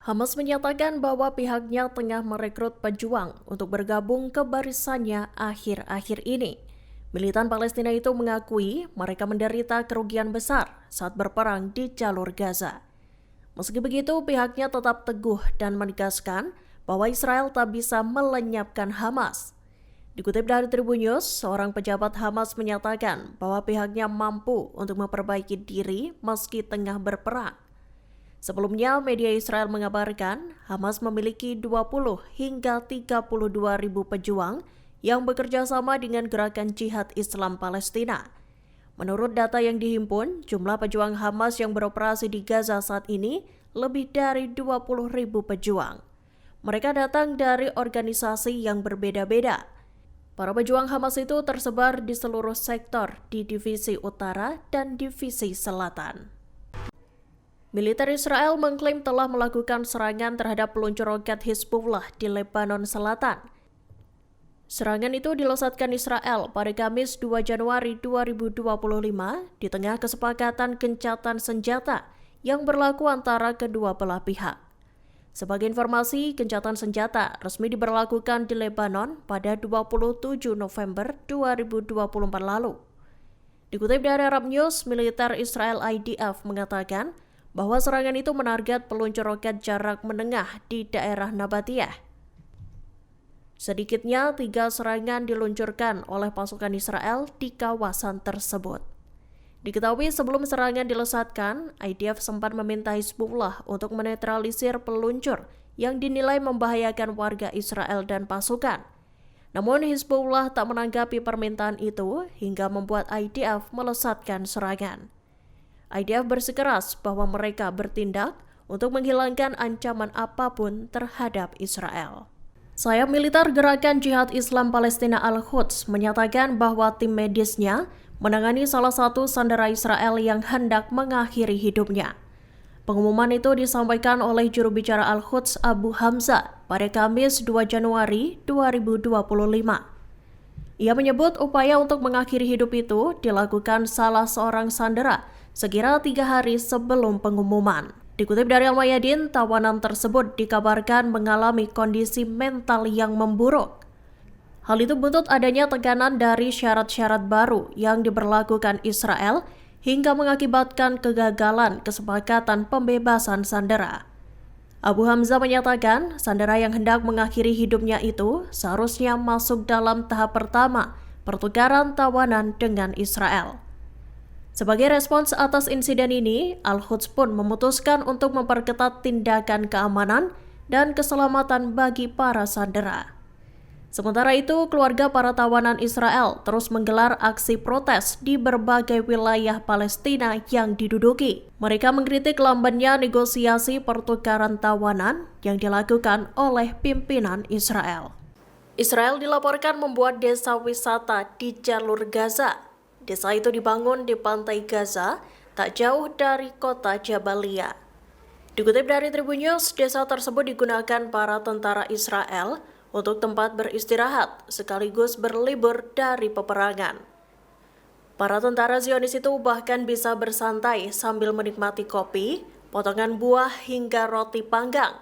Hamas menyatakan bahwa pihaknya tengah merekrut pejuang untuk bergabung ke barisannya akhir-akhir ini. Militan Palestina itu mengakui mereka menderita kerugian besar saat berperang di jalur Gaza. Meski begitu, pihaknya tetap teguh dan menegaskan bahwa Israel tak bisa melenyapkan Hamas. Dikutip dari Tribun News, seorang pejabat Hamas menyatakan bahwa pihaknya mampu untuk memperbaiki diri meski tengah berperang. Sebelumnya, media Israel mengabarkan Hamas memiliki 20 hingga 32 ribu pejuang yang bekerja sama dengan gerakan jihad Islam Palestina. Menurut data yang dihimpun, jumlah pejuang Hamas yang beroperasi di Gaza saat ini lebih dari 20 ribu pejuang. Mereka datang dari organisasi yang berbeda-beda. Para pejuang Hamas itu tersebar di seluruh sektor di Divisi Utara dan Divisi Selatan. Militer Israel mengklaim telah melakukan serangan terhadap peluncur roket Hizbullah di Lebanon Selatan. Serangan itu dilesatkan Israel pada Kamis 2 Januari 2025 di tengah kesepakatan gencatan senjata yang berlaku antara kedua belah pihak. Sebagai informasi, gencatan senjata resmi diberlakukan di Lebanon pada 27 November 2024 lalu. Dikutip dari Arab News, militer Israel IDF mengatakan bahwa serangan itu menarget peluncur roket jarak menengah di daerah Nabatiyah. Sedikitnya 3 serangan diluncurkan oleh pasukan Israel di kawasan tersebut. Diketahui sebelum serangan dilesatkan, IDF sempat meminta Hizbullah untuk menetralisir peluncur yang dinilai membahayakan warga Israel dan pasukan. Namun Hizbullah tak menanggapi permintaan itu hingga membuat IDF melesatkan serangan. IDF bersikeras bahwa mereka bertindak untuk menghilangkan ancaman apapun terhadap Israel. Sayap militer Gerakan Jihad Islam Palestina Al-Quds menyatakan bahwa tim medisnya menangani salah satu sandera Israel yang hendak mengakhiri hidupnya. Pengumuman itu disampaikan oleh juru bicara Al-Quds Abu Hamzah pada Kamis 2 Januari 2025. Ia menyebut upaya untuk mengakhiri hidup itu dilakukan salah seorang sandera sekira 3 hari sebelum pengumuman. Dikutip dari Al-Mayadin, tawanan tersebut dikabarkan mengalami kondisi mental yang memburuk. Hal itu buntut adanya tekanan dari syarat-syarat baru yang diberlakukan Israel hingga mengakibatkan kegagalan kesepakatan pembebasan sandera. Abu Hamzah menyatakan sandera yang hendak mengakhiri hidupnya itu seharusnya masuk dalam tahap pertama pertukaran tawanan dengan Israel. Sebagai respons atas insiden ini, Al-Quds pun memutuskan untuk memperketat tindakan keamanan dan keselamatan bagi para sandera. Sementara itu, keluarga para tawanan Israel terus menggelar aksi protes di berbagai wilayah Palestina yang diduduki. Mereka mengkritik lambannya negosiasi pertukaran tawanan yang dilakukan oleh pimpinan Israel. Israel dilaporkan membuat desa wisata di jalur Gaza. Desa itu dibangun di pantai Gaza, tak jauh dari kota Jabalia. Dikutip dari Tribun News, desa tersebut digunakan para tentara Israel untuk tempat beristirahat sekaligus berlibur dari peperangan. Para tentara Zionis itu bahkan bisa bersantai sambil menikmati kopi, potongan buah hingga roti panggang.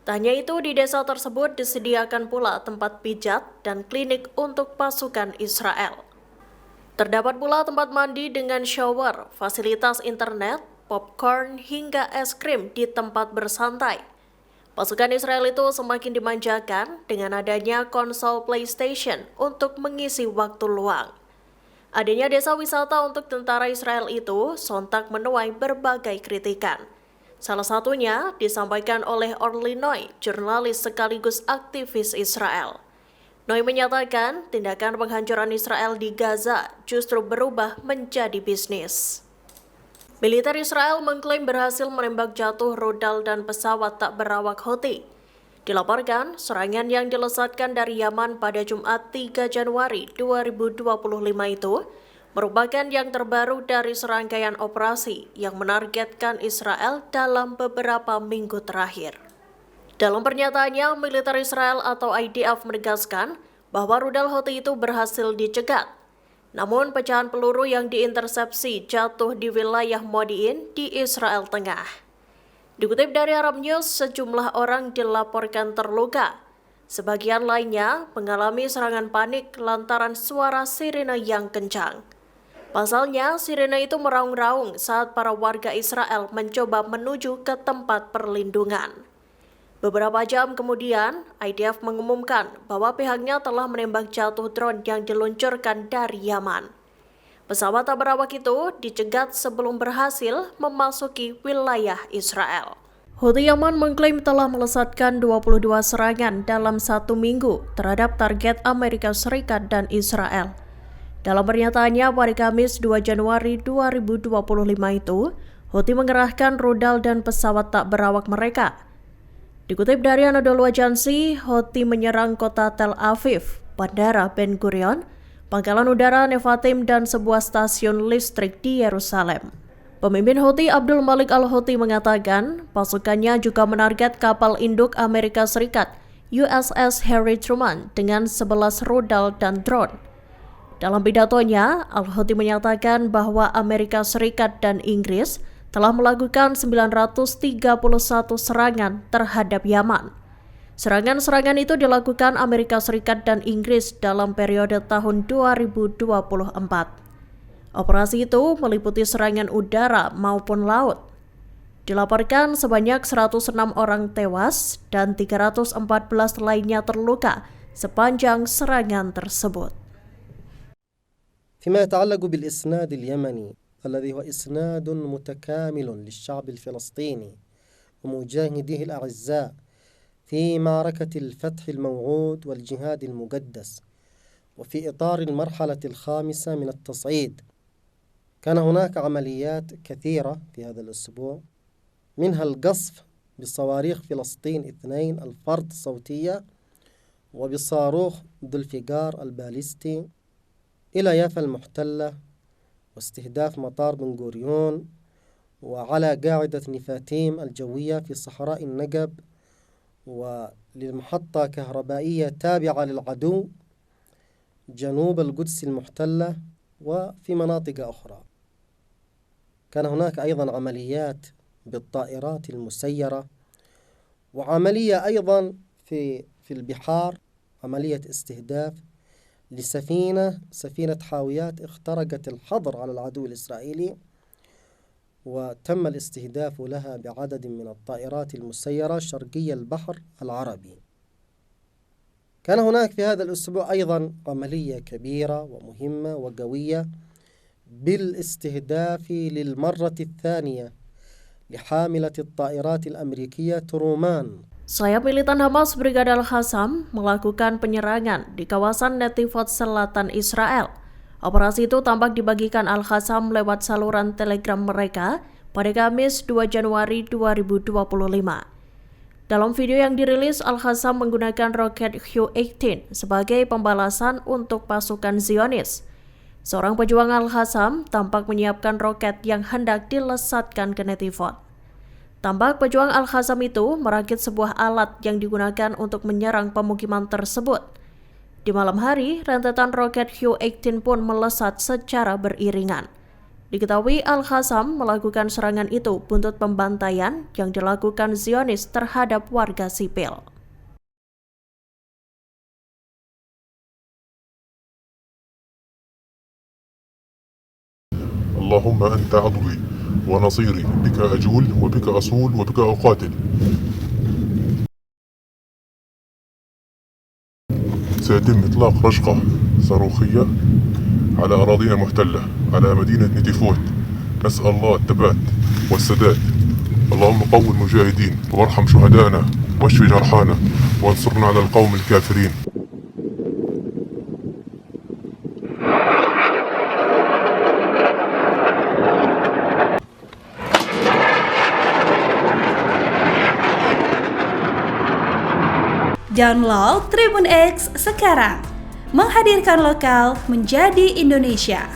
Tak hanya itu, di desa tersebut disediakan pula tempat pijat dan klinik untuk pasukan Israel. Terdapat pula tempat mandi dengan shower, fasilitas internet, popcorn, hingga es krim di tempat bersantai. Pasukan Israel itu semakin dimanjakan dengan adanya konsol PlayStation untuk mengisi waktu luang. Adanya desa wisata untuk tentara Israel itu sontak menuai berbagai kritikan. Salah satunya disampaikan oleh Orly Noy, jurnalis sekaligus aktivis Israel. Noy menyatakan tindakan penghancuran Israel di Gaza justru berubah menjadi bisnis. Militer Israel mengklaim berhasil menembak jatuh rudal dan pesawat tak berawak Houthi. Dilaporkan, serangan yang dilesatkan dari Yaman pada Jumat 3 Januari 2025 itu merupakan yang terbaru dari serangkaian operasi yang menargetkan Israel dalam beberapa minggu terakhir. Dalam pernyataannya, militer Israel atau IDF menegaskan bahwa rudal Houthi itu berhasil dicegat. Namun pecahan peluru yang diintersepsi jatuh di wilayah Modi'in di Israel Tengah. Dikutip dari Arab News, sejumlah orang dilaporkan terluka. Sebagian lainnya mengalami serangan panik lantaran suara sirene yang kencang. Pasalnya, sirene itu meraung-raung saat para warga Israel mencoba menuju ke tempat perlindungan. Beberapa jam kemudian, IDF mengumumkan bahwa pihaknya telah menembak jatuh drone yang diluncurkan dari Yaman. Pesawat tak berawak itu dicegat sebelum berhasil memasuki wilayah Israel. Houthi Yaman mengklaim telah melesatkan 22 serangan dalam 1 minggu terhadap target Amerika Serikat dan Israel. Dalam pernyataannya pada Kamis 2 Januari 2025 itu, Houthi mengerahkan rudal dan pesawat tak berawak mereka. Dikutip dari Anadolu Agency, Houthi menyerang kota Tel Aviv, Bandara Ben Gurion, Pangkalan Udara Nevatim dan sebuah stasiun listrik di Yerusalem. Pemimpin Houthi Abdul Malik Al-Houthi mengatakan pasukannya juga menarget kapal induk Amerika Serikat USS Harry Truman dengan 11 rudal dan drone. Dalam pidatonya, Al-Houthi menyatakan bahwa Amerika Serikat dan Inggris telah melakukan 931 serangan terhadap Yaman. Serangan-serangan itu dilakukan Amerika Serikat dan Inggris dalam periode tahun 2024. Operasi itu meliputi serangan udara maupun laut. Dilaporkan sebanyak 106 orang tewas dan 314 lainnya terluka sepanjang serangan tersebut. فيما يتعلق بالإسناد اليمني الذي هو إسناد متكامل للشعب الفلسطيني ومجاهديه الأعزاء في معركة الفتح الموعود والجهاد المقدس وفي إطار المرحلة الخامسة من التصعيد. كان هناك عمليات كثيرة في هذا الأسبوع، منها القصف بصواريخ فلسطين 2 الفرد صوتية وبصاروخ ذو الفقار الباليستي إلى يافا المحتلة واستهداف مطار بن غوريون وعلى قاعدة نفاتيم الجوية في صحراء النقب وللمحطة كهربائية تابعة للعدو جنوب القدس المحتلة وفي مناطق أخرى. كان هناك أيضا عمليات بالطائرات المسيرة وعملية أيضا في البحار، عملية استهداف سفينة حاويات اخترقت الحظر على العدو الإسرائيلي وتم الاستهداف لها بعدد من الطائرات المسيرة شرقي البحر العربي. كان هناك في هذا الأسبوع أيضا عملية كبيرة ومهمة وقوية بالاستهداف للمرة الثانية لحاملة الطائرات الأمريكية ترومان. Sayap militan Hamas Brigada Al-Qassam melakukan penyerangan di kawasan Netivot Selatan Israel. Operasi itu tampak dibagikan Al-Qassam lewat saluran Telegram mereka pada Kamis 2 Januari 2025. Dalam video yang dirilis, Al-Qassam menggunakan roket Q-18 sebagai pembalasan untuk pasukan Zionis. Seorang pejuang Al-Qassam tampak menyiapkan roket yang hendak dilesatkan ke Netivot. Tampak pejuang Al-Qassam itu merakit sebuah alat yang digunakan untuk menyerang pemukiman tersebut. Di malam hari, rentetan roket Q-18 pun melesat secara beriringan. Diketahui Al-Qassam melakukan serangan itu buntut pembantaian yang dilakukan Zionis terhadap warga sipil. Allahumma anta adwi wa nasiri bika ajul wa bika asul wa bika uqatil. سيتم إطلاق رشقة صاروخية على أراضينا المحتلة على مدينة نتيفوت. نسأل الله الثبات والسداد. اللهم قوي المجاهدين وارحم شهدائنا واشف جرحانا وانصرنا على القوم الكافرين. Download Tribun X sekarang, menghadirkan lokal menjadi Indonesia.